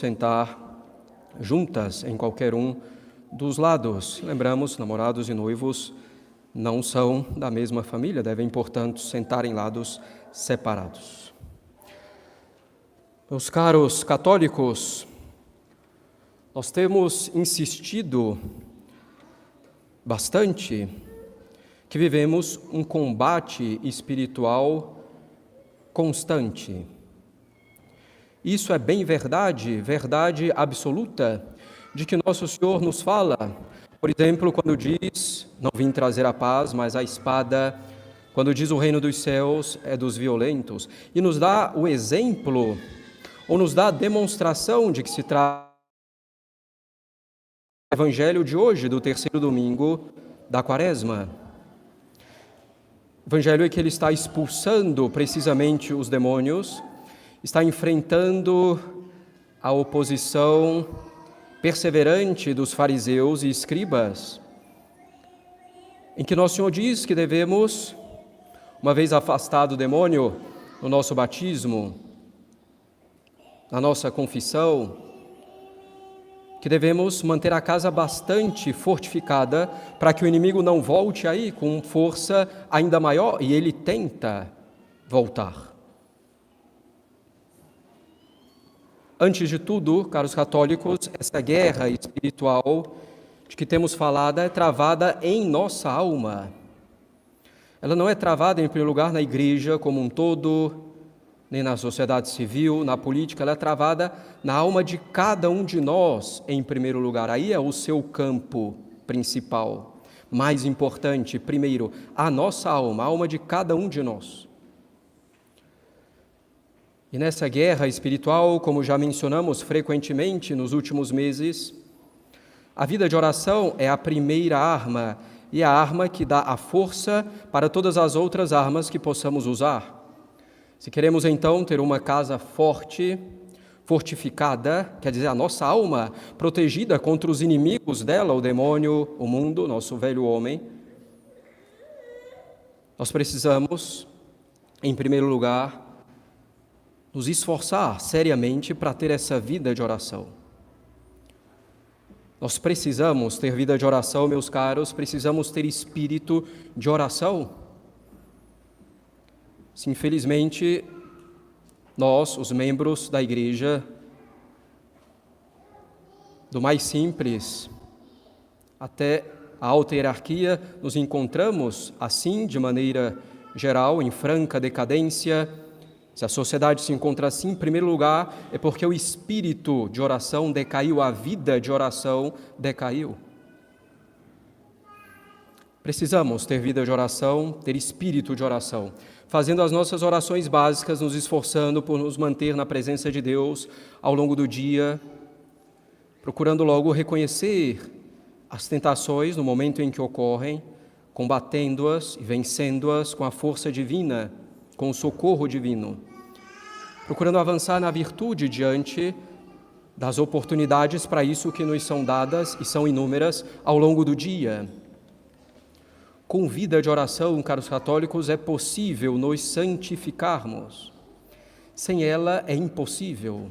sentar juntas em qualquer um dos lados. Lembramos, namorados e noivos não são da mesma família, devem, portanto, sentar em lados separados. Meus caros católicos, nós temos insistido bastante que vivemos um combate espiritual constante. Isso é bem verdade, verdade absoluta, de que Nosso Senhor nos fala, por exemplo, quando diz, não vim trazer a paz, mas a espada, quando diz o reino dos céus é dos violentos, e nos dá o exemplo, ou nos dá a demonstração de que se trata do Evangelho de hoje, do terceiro domingo da Quaresma. O Evangelho é que ele está expulsando precisamente os demônios, está enfrentando a oposição perseverante dos fariseus e escribas, em que Nosso Senhor diz que devemos, uma vez afastado o demônio no nosso batismo, na nossa confissão, que devemos manter a casa bastante fortificada para que o inimigo não volte aí com força ainda maior, e ele tenta voltar. Antes de tudo, caros católicos, essa guerra espiritual de que temos falado é travada em nossa alma. Ela não é travada, em primeiro lugar, na igreja como um todo, nem na sociedade civil, na política, ela é travada na alma de cada um de nós, em primeiro lugar. Aí é o seu campo principal, mais importante, primeiro, a nossa alma, a alma de cada um de nós. E nessa guerra espiritual, como já mencionamos frequentemente nos últimos meses, a vida de oração é a primeira arma e a arma que dá a força para todas as outras armas que possamos usar. Se queremos então ter uma casa forte, fortificada, quer dizer, a nossa alma protegida contra os inimigos dela, o demônio, o mundo, nosso velho homem, nós precisamos, em primeiro lugar, nos esforçar seriamente para ter essa vida de oração. Nós precisamos ter vida de oração, meus caros, precisamos ter espírito de oração. Se infelizmente nós, os membros da igreja, do mais simples até a alta hierarquia, nos encontramos assim, de maneira geral, em franca decadência. Se a sociedade se encontra assim, em primeiro lugar, é porque o espírito de oração decaiu, a vida de oração decaiu. Precisamos ter vida de oração, ter espírito de oração, fazendo as nossas orações básicas, nos esforçando por nos manter na presença de Deus ao longo do dia, procurando logo reconhecer as tentações no momento em que ocorrem, combatendo-as e vencendo-as com a força divina, com o socorro divino, procurando avançar na virtude diante das oportunidades para isso que nos são dadas e são inúmeras ao longo do dia. Com vida de oração, caros católicos, é possível nos santificarmos. Sem ela é impossível.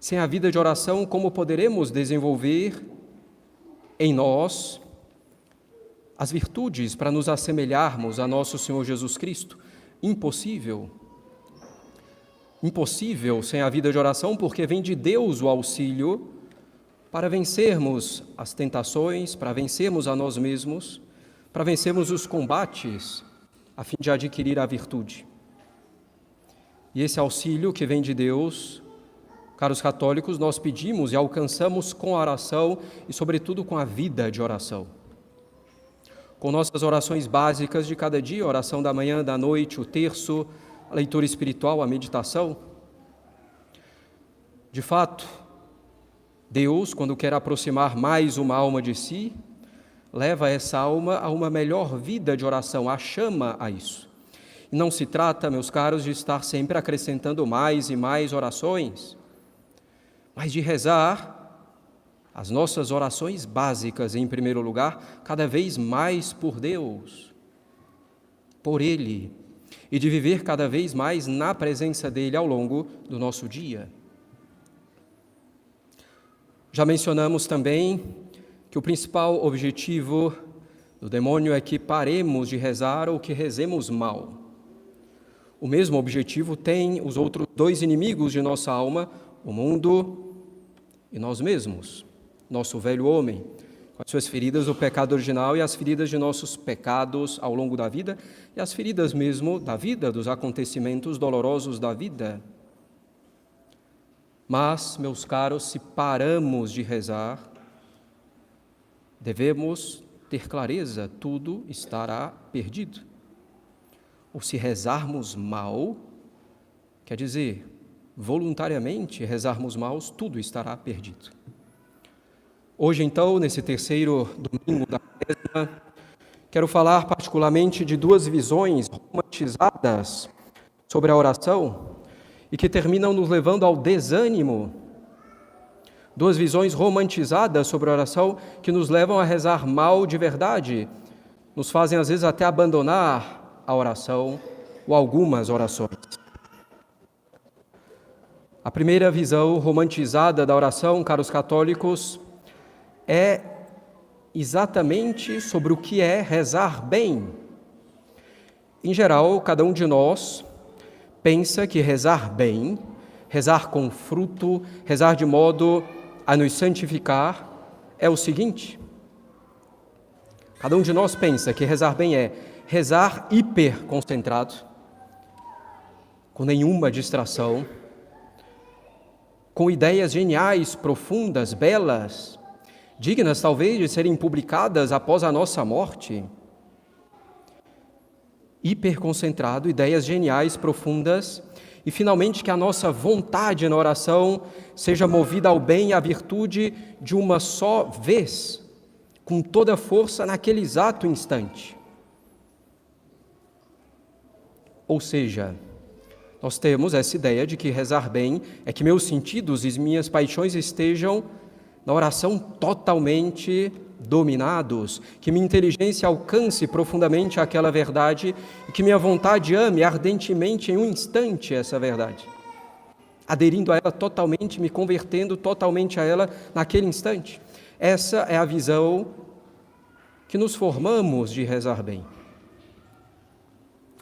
Sem a vida de oração, como poderemos desenvolver em nós as virtudes para nos assemelharmos a nosso Senhor Jesus Cristo? Impossível. Impossível sem a vida de oração, porque vem de Deus o auxílio para vencermos as tentações, para vencermos a nós mesmos, para vencermos os combates, a fim de adquirir a virtude. E esse auxílio que vem de Deus, caros católicos, nós pedimos e alcançamos com a oração e, sobretudo, com a vida de oração. Com nossas orações básicas de cada dia, a oração da manhã, da noite, o terço, a leitura espiritual, a meditação. De fato, Deus, quando quer aproximar mais uma alma de si, leva essa alma a uma melhor vida de oração, a chama a isso. E não se trata, meus caros, de estar sempre acrescentando mais e mais orações, mas de rezar as nossas orações básicas, em primeiro lugar, cada vez mais por Deus, por Ele, e de viver cada vez mais na presença dEle ao longo do nosso dia. Já mencionamos também que o principal objetivo do demônio é que paremos de rezar ou que rezemos mal. O mesmo objetivo tem os outros dois inimigos de nossa alma, o mundo e nós mesmos, nosso velho homem, com as suas feridas do pecado original e as feridas de nossos pecados ao longo da vida e as feridas mesmo da vida, dos acontecimentos dolorosos da vida. Mas, meus caros, se paramos de rezar, devemos ter clareza, tudo estará perdido. Ou se rezarmos mal, quer dizer, voluntariamente rezarmos mal, tudo estará perdido. Hoje, então, nesse terceiro domingo da Quaresma, quero falar particularmente de duas visões romantizadas sobre a oração e que terminam nos levando ao desânimo. Duas visões romantizadas sobre a oração que nos levam a rezar mal de verdade, nos fazem às vezes até abandonar a oração ou algumas orações. A primeira visão romantizada da oração, caros católicos, é exatamente sobre o que é rezar bem. Em geral, cada um de nós pensa que rezar bem, rezar com fruto, rezar de modo a nos santificar, é o seguinte. Cada um de nós pensa que rezar bem é rezar hiperconcentrado, com nenhuma distração, com ideias geniais, profundas, belas, dignas talvez de serem publicadas após a nossa morte. Hiperconcentrado, ideias geniais, profundas, e finalmente que a nossa vontade na oração seja movida ao bem e à virtude de uma só vez, com toda a força naquele exato instante. Ou seja, nós temos essa ideia de que rezar bem é que meus sentidos e minhas paixões estejam na oração totalmente dominados, que minha inteligência alcance profundamente aquela verdade e que minha vontade ame ardentemente em um instante essa verdade, aderindo a ela totalmente, me convertendo totalmente a ela naquele instante. Essa é a visão que nos formamos de rezar bem.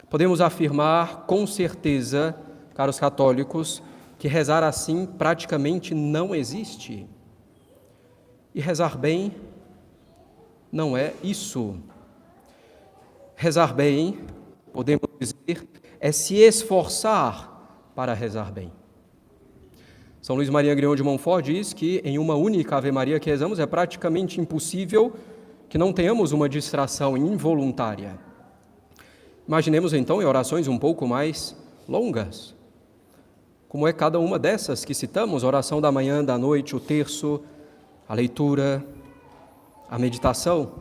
Podemos afirmar com certeza, caros católicos, que rezar assim praticamente não existe. E rezar bem não é isso. Rezar bem, podemos dizer, é se esforçar para rezar bem. São Luís Maria Grignion de Montfort diz que em uma única Ave Maria que rezamos é praticamente impossível que não tenhamos uma distração involuntária. Imaginemos então em orações um pouco mais longas, como é cada uma dessas que citamos, a oração da manhã, da noite, o terço, a leitura, a meditação.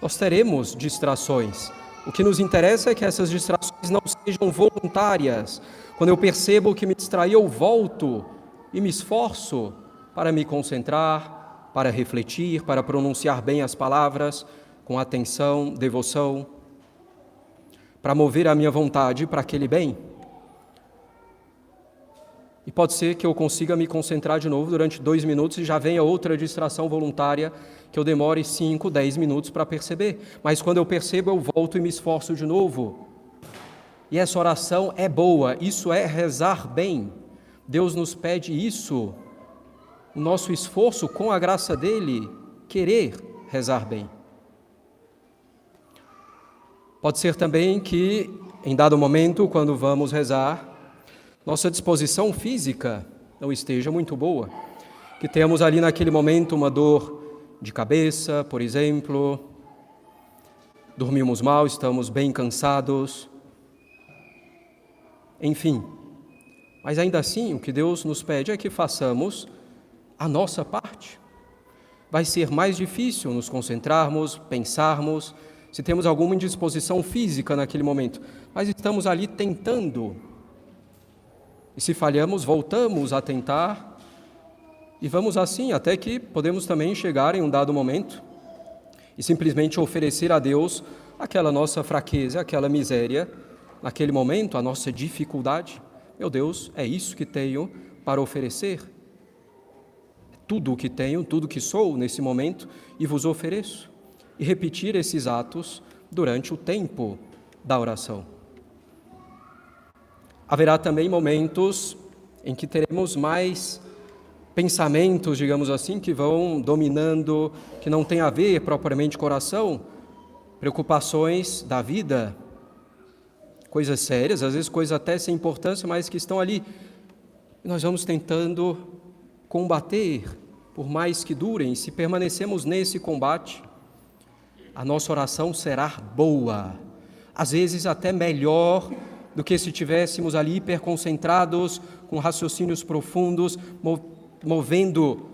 Nós teremos distrações. O que nos interessa é que essas distrações não sejam voluntárias. Quando eu percebo que me distraí, eu volto e me esforço para me concentrar, para refletir, para pronunciar bem as palavras, com atenção, devoção, para mover a minha vontade para aquele bem. E pode ser que eu consiga me concentrar de novo durante 2 minutos e já venha outra distração voluntária que eu demore 5, 10 minutos para perceber. Mas quando eu percebo, eu volto e me esforço de novo. E essa oração é boa, isso é rezar bem. Deus nos pede isso, o nosso esforço com a graça dele, querer rezar bem. Pode ser também que, em dado momento, quando vamos rezar, nossa disposição física não esteja muito boa, que tenhamos ali naquele momento uma dor de cabeça, por exemplo, dormimos mal, estamos bem cansados, enfim. Mas ainda assim, o que Deus nos pede é que façamos a nossa parte. Vai ser mais difícil nos concentrarmos, pensarmos, se temos alguma indisposição física naquele momento, mas estamos ali tentando. E se falhamos, voltamos a tentar e vamos assim até que podemos também chegar em um dado momento e simplesmente oferecer a Deus aquela nossa fraqueza, aquela miséria, naquele momento, a nossa dificuldade. Meu Deus, é isso que tenho para oferecer. tudo o que tenho, tudo o que sou nesse momento e vos ofereço. E repetir esses atos durante o tempo da oração. Haverá também momentos em que teremos mais pensamentos, digamos assim, que vão dominando, que não tem a ver propriamente com oração, preocupações da vida, coisas sérias, às vezes coisas até sem importância, mas que estão ali. E nós vamos tentando combater, por mais que durem. Se permanecemos nesse combate, a nossa oração será boa, às vezes até melhor do que se estivéssemos ali hiperconcentrados, com raciocínios profundos, movendo,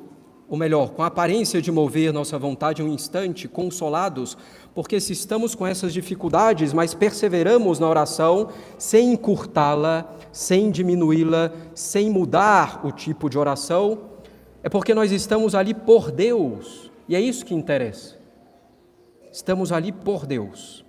ou melhor, com a aparência de mover nossa vontade um instante, consolados, porque se estamos com essas dificuldades, mas perseveramos na oração, sem encurtá-la, sem diminuí-la, sem mudar o tipo de oração, é porque nós estamos ali por Deus, e é isso que interessa. Estamos ali por Deus.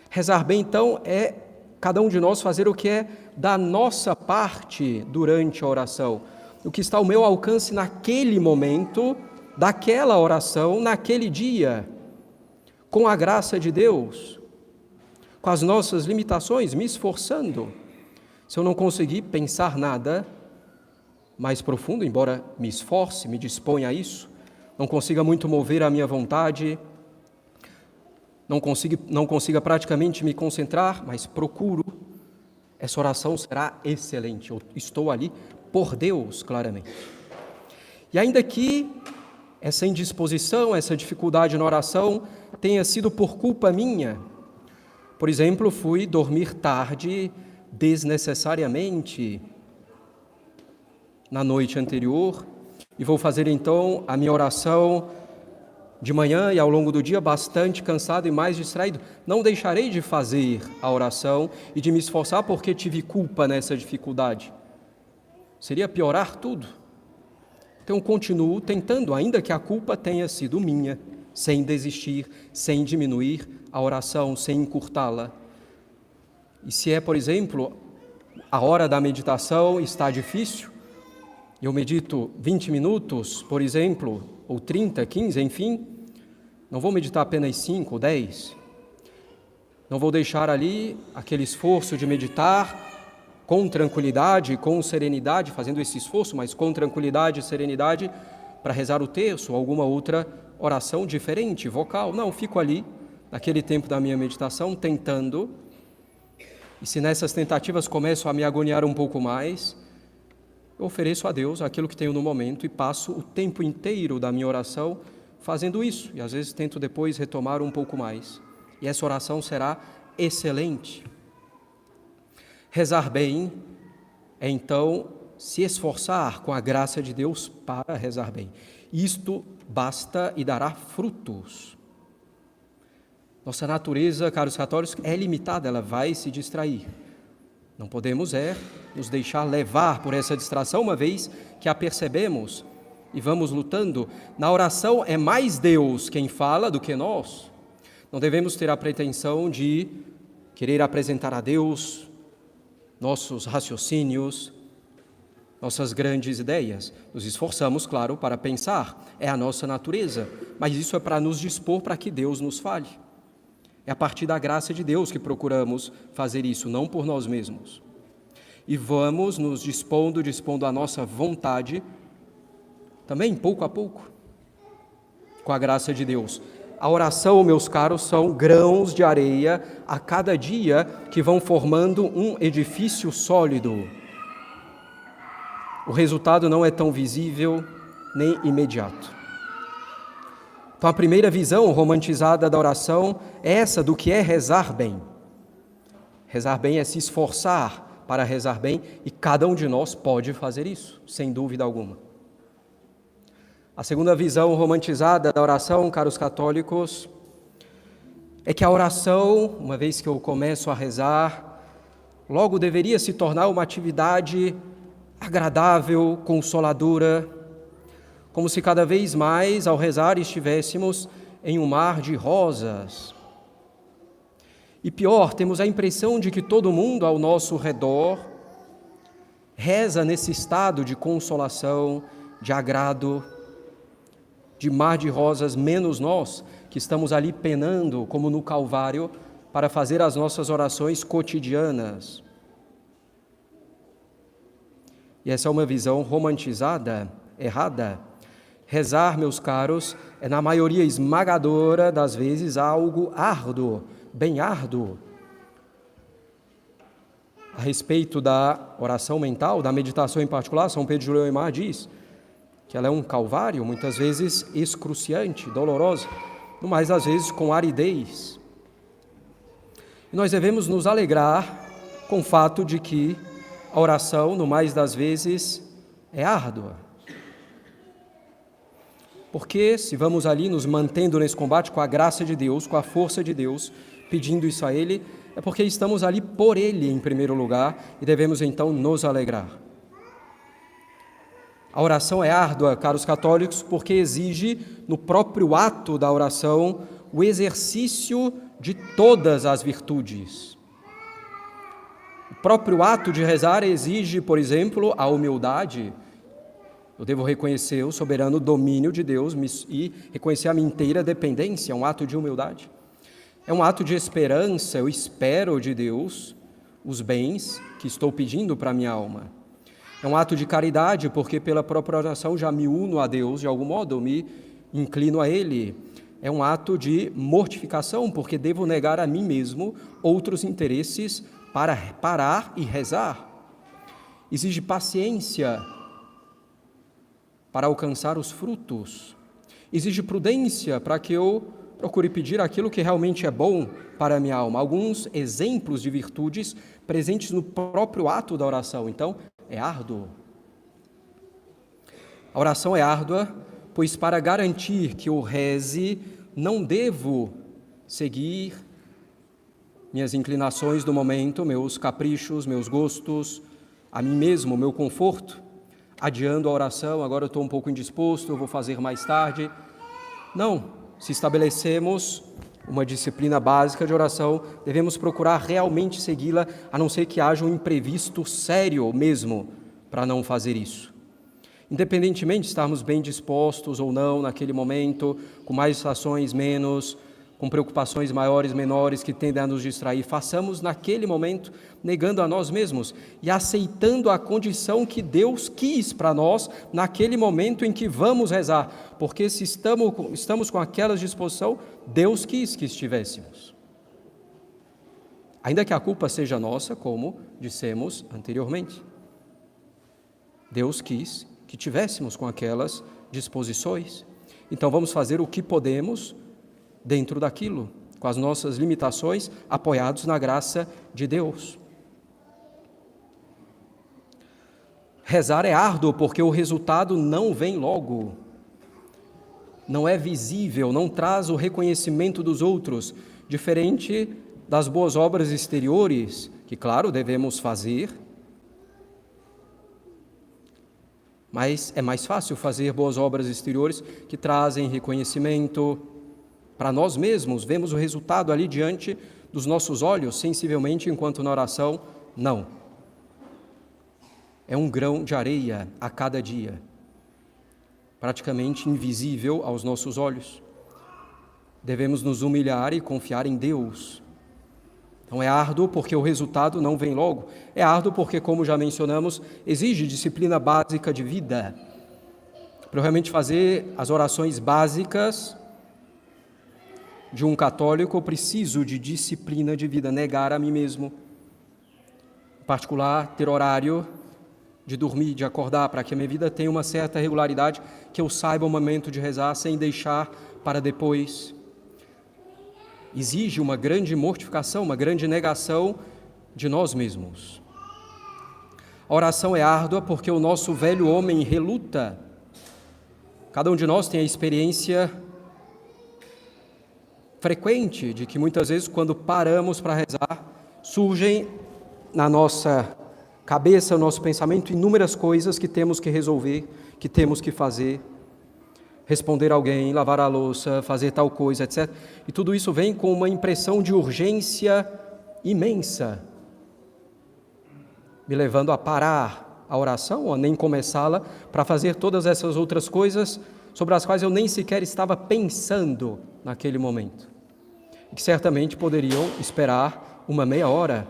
Rezar bem, então, é cada um de nós fazer o que é da nossa parte durante a oração, o que está ao meu alcance naquele momento, daquela oração, naquele dia, com a graça de Deus, com as nossas limitações, me esforçando. Se eu não conseguir pensar nada mais profundo, embora me esforce, me disponha a isso, não consiga muito mover a minha vontade, não consiga praticamente me concentrar, mas procuro, essa oração será excelente. Eu estou ali por Deus, claramente. E ainda que essa indisposição, essa dificuldade na oração tenha sido por culpa minha, por exemplo, fui dormir tarde desnecessariamente na noite anterior e vou fazer então a minha oração de manhã e ao longo do dia bastante cansado e mais distraído. Não deixarei de fazer a oração e de me esforçar porque tive culpa nessa dificuldade. Seria piorar tudo. Então continuo tentando, ainda que a culpa tenha sido minha, sem desistir, sem diminuir a oração, sem encurtá-la. E se é, por exemplo, a hora da meditação está difícil, eu medito 20 minutos, por exemplo, ou 30, 15, enfim, não vou meditar apenas 5 ou 10. Não vou deixar ali aquele esforço de meditar com tranquilidade, com serenidade, fazendo esse esforço, mas com tranquilidade e serenidade, para rezar o terço ou alguma outra oração diferente, vocal. Não, fico ali, naquele tempo da minha meditação, tentando, e se nessas tentativas começo a me agoniar um pouco mais, eu ofereço a Deus aquilo que tenho no momento e passo o tempo inteiro da minha oração fazendo isso, e às vezes tento depois retomar um pouco mais. E essa oração será excelente. Rezar bem é, então, se esforçar com a graça de Deus para rezar bem. Isto basta e dará frutos. Nossa natureza, caros católicos, é limitada, ela vai se distrair. Não podemos nos deixar levar por essa distração, uma vez que a percebemos e vamos lutando. Na oração é mais Deus quem fala do que nós. Não devemos ter a pretensão de querer apresentar a Deus nossos raciocínios, nossas grandes ideias. Nos esforçamos, claro, para pensar, é a nossa natureza, mas isso é para nos dispor para que Deus nos fale. É a partir da graça de Deus que procuramos fazer isso, não por nós mesmos. E vamos nos dispondo a nossa vontade, também pouco a pouco, com a graça de Deus. A oração, meus caros, são grãos de areia a cada dia que vão formando um edifício sólido. O resultado não é tão visível nem imediato. Então, a primeira visão romantizada da oração é essa do que é rezar bem. Rezar bem é se esforçar para rezar bem e cada um de nós pode fazer isso, sem dúvida alguma. A segunda visão romantizada da oração, caros católicos, é que a oração, uma vez que eu começo a rezar, logo deveria se tornar uma atividade agradável, consoladora, como se cada vez mais, ao rezar, estivéssemos em um mar de rosas. E pior, temos a impressão de que todo mundo ao nosso redor reza nesse estado de consolação, de agrado, de mar de rosas, menos nós que estamos ali penando, como no Calvário, para fazer as nossas orações cotidianas. E essa é uma visão romantizada, errada. Rezar, meus caros, é na maioria esmagadora das vezes algo árduo, bem árduo. A respeito da oração mental, da meditação em particular, São Pedro de Leomar diz que ela é um calvário, muitas vezes excruciante, dolorosa, no mais das vezes com aridez. E nós devemos nos alegrar com o fato de que a oração, no mais das vezes, é árdua. Porque se vamos ali nos mantendo nesse combate com a graça de Deus, com a força de Deus, pedindo isso a Ele, é porque estamos ali por Ele em primeiro lugar e devemos então nos alegrar. A oração é árdua, caros católicos, porque exige no próprio ato da oração o exercício de todas as virtudes. O próprio ato de rezar exige, por exemplo, a humildade. Eu devo reconhecer o soberano domínio de Deus e reconhecer a minha inteira dependência, é um ato de humildade. É um ato de esperança, eu espero de Deus os bens que estou pedindo para a minha alma. É um ato de caridade, porque pela própria oração já me uno a Deus, de algum modo, eu me inclino a Ele. É um ato de mortificação, porque devo negar a mim mesmo outros interesses para parar e rezar. Exige paciência para alcançar os frutos. Exige prudência para que eu procure pedir aquilo que realmente é bom para a minha alma. Alguns exemplos de virtudes presentes no próprio ato da oração. Então, é árduo. A oração é árdua, pois para garantir que eu reze, não devo seguir minhas inclinações do momento, meus caprichos, meus gostos, a mim mesmo, meu conforto, adiando a oração, agora eu estou um pouco indisposto, eu vou fazer mais tarde. Não, se estabelecemos uma disciplina básica de oração, devemos procurar realmente segui-la, a não ser que haja um imprevisto sério mesmo para não fazer isso. Independentemente de estarmos bem dispostos ou não naquele momento, com mais distrações, menos, com preocupações maiores, menores, que tendem a nos distrair, façamos naquele momento, negando a nós mesmos e aceitando a condição que Deus quis para nós naquele momento em que vamos rezar, porque se estamos com aquela disposição, Deus quis que estivéssemos. Ainda que a culpa seja nossa, como dissemos anteriormente. Deus quis que tivéssemos com aquelas disposições. Então vamos fazer o que podemos dentro daquilo, com as nossas limitações, apoiados na graça de Deus. Rezar é árduo porque o resultado não vem logo, não é visível, não traz o reconhecimento dos outros, diferente das boas obras exteriores, que, claro, devemos fazer, mas é mais fácil fazer boas obras exteriores que trazem reconhecimento para nós mesmos, vemos o resultado ali diante dos nossos olhos, sensivelmente, enquanto na oração, não. É um grão de areia a cada dia, praticamente invisível aos nossos olhos. Devemos nos humilhar e confiar em Deus. Então é árduo porque o resultado não vem logo. É árduo porque, como já mencionamos, exige disciplina básica de vida. Para realmente fazer as orações básicas de um católico, eu preciso de disciplina de vida, negar a mim mesmo. Em particular, ter horário de dormir, de acordar, para que a minha vida tenha uma certa regularidade, que eu saiba o momento de rezar sem deixar para depois. Exige uma grande mortificação, uma grande negação de nós mesmos. A oração é árdua porque o nosso velho homem reluta. Cada um de nós tem a experiência frequente de que muitas vezes, quando paramos para rezar, surgem na nossa cabeça, no nosso pensamento, inúmeras coisas que temos que resolver, que temos que fazer, responder alguém, lavar a louça, fazer tal coisa, etc. E tudo isso vem com uma impressão de urgência imensa, me levando a parar a oração, ou nem começá-la, para fazer todas essas outras coisas sobre as quais eu nem sequer estava pensando naquele momento. E que certamente poderiam esperar uma meia hora,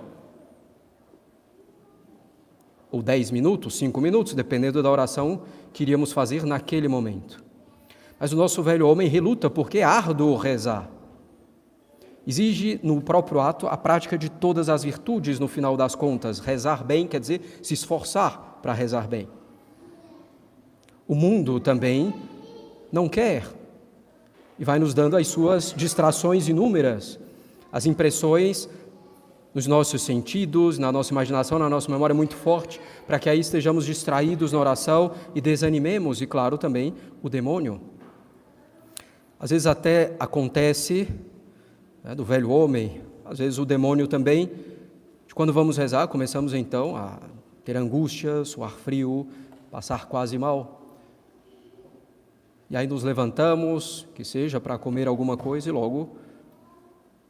ou 10 minutos, 5 minutos, dependendo da oração que iríamos fazer naquele momento. Mas o nosso velho homem reluta porque é árduo rezar. Exige no próprio ato a prática de todas as virtudes no final das contas. Rezar bem quer dizer se esforçar para rezar bem. O mundo também não quer e vai nos dando as suas distrações inúmeras, as impressões nos nossos sentidos, na nossa imaginação, na nossa memória muito forte, para que aí estejamos distraídos na oração e desanimemos, e claro também o demônio. Às vezes até acontece, do velho homem, às vezes o demônio também, de quando vamos rezar, começamos então a ter angústia, suar frio, passar quase mal. E aí nos levantamos, que seja para comer alguma coisa, e logo,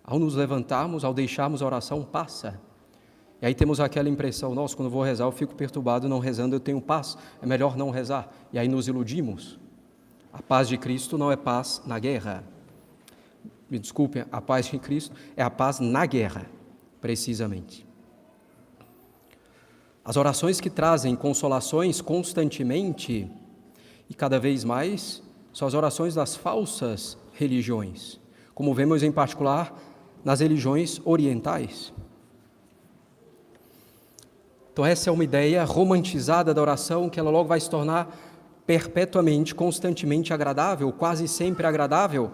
ao nos levantarmos, ao deixarmos a oração, passa. E aí temos aquela impressão, nossa, quando eu vou rezar eu fico perturbado, não rezando eu tenho paz, é melhor não rezar. E aí nos iludimos. A paz de Cristo não é paz na guerra. Me desculpem, a paz de Cristo é a paz na guerra, precisamente. As orações que trazem consolações constantemente e cada vez mais são as orações das falsas religiões, como vemos em particular nas religiões orientais. Então essa é uma ideia romantizada da oração que ela logo vai se tornar perpetuamente, constantemente agradável, quase sempre agradável,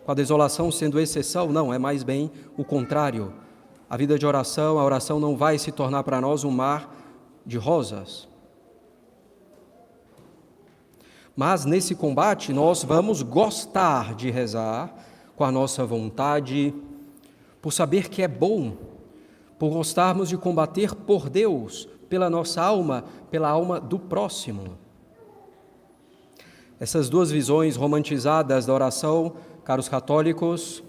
com a desolação sendo exceção. Não, é mais bem o contrário. A vida de oração, a oração não vai se tornar para nós um mar de rosas. Mas nesse combate nós vamos gostar de rezar com a nossa vontade, por saber que é bom, por gostarmos de combater por Deus, pela nossa alma, pela alma do próximo. Essas duas visões romantizadas da oração, caros católicos,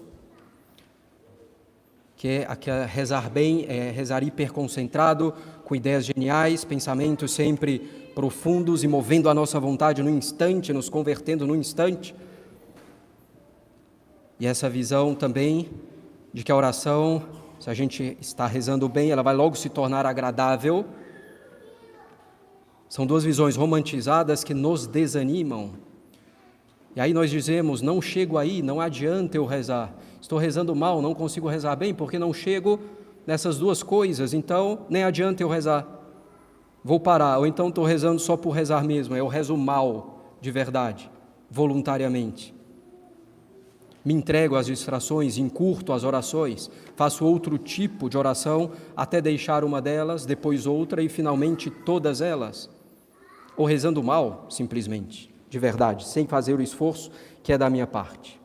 que é rezar bem, é rezar hiperconcentrado, com ideias geniais, pensamentos sempre profundos e movendo a nossa vontade no instante, nos convertendo no instante. E essa visão também de que a oração, se a gente está rezando bem, ela vai logo se tornar agradável. São duas visões romantizadas que nos desanimam. E aí nós dizemos, não chego aí, não adianta eu rezar. Estou rezando mal, não consigo rezar bem, porque não chego nessas duas coisas, então nem adianta eu rezar. Vou parar, ou então estou rezando só por rezar mesmo, eu rezo mal, de verdade, voluntariamente. Me entrego às distrações, encurto as orações, faço outro tipo de oração até deixar uma delas, depois outra e finalmente todas elas. Ou rezando mal, simplesmente, de verdade, sem fazer o esforço que é da minha parte.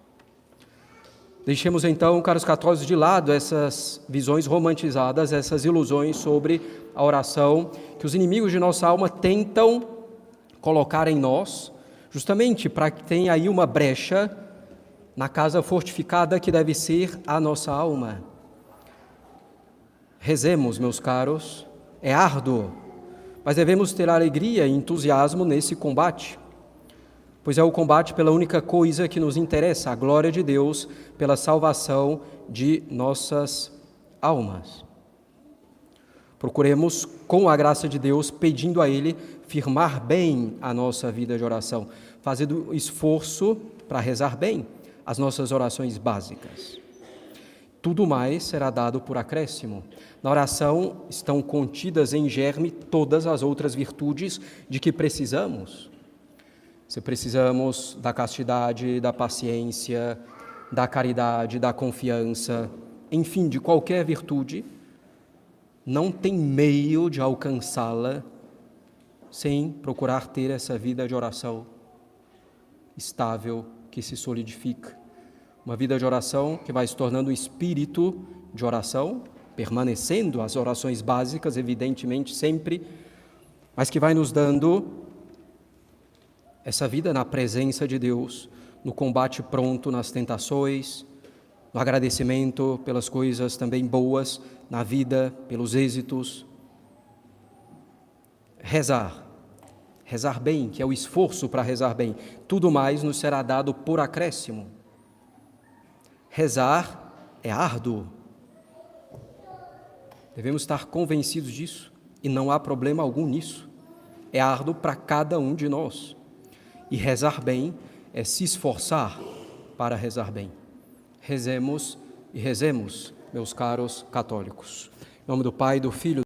Deixemos então, caros católicos, de lado essas visões romantizadas, essas ilusões sobre a oração que os inimigos de nossa alma tentam colocar em nós, justamente para que tenha aí uma brecha na casa fortificada que deve ser a nossa alma. Rezemos, meus caros, é árduo, mas devemos ter alegria e entusiasmo nesse combate, pois é o combate pela única coisa que nos interessa, a glória de Deus, pela salvação de nossas almas. Procuremos, com a graça de Deus, pedindo a Ele, firmar bem a nossa vida de oração, fazendo esforço para rezar bem as nossas orações básicas. Tudo mais será dado por acréscimo. Na oração estão contidas em germe todas as outras virtudes de que precisamos. Se precisamos da castidade, da paciência, da caridade, da confiança, enfim, de qualquer virtude, não tem meio de alcançá-la sem procurar ter essa vida de oração estável, que se solidifica. Uma vida de oração que vai se tornando um espírito de oração, permanecendo as orações básicas, evidentemente, sempre, mas que vai nos dando essa vida na presença de Deus, no combate pronto nas tentações, no agradecimento pelas coisas também boas na vida, pelos êxitos. rezar. Rezar bem, que é o esforço para rezar bem. Tudo mais nos será dado por acréscimo. Rezar é árduo. Devemos estar convencidos disso e não há problema algum nisso. É árduo para cada um de nós. E rezar bem é se esforçar para rezar bem. Rezemos e rezemos, meus caros católicos. Em nome do Pai, do Filho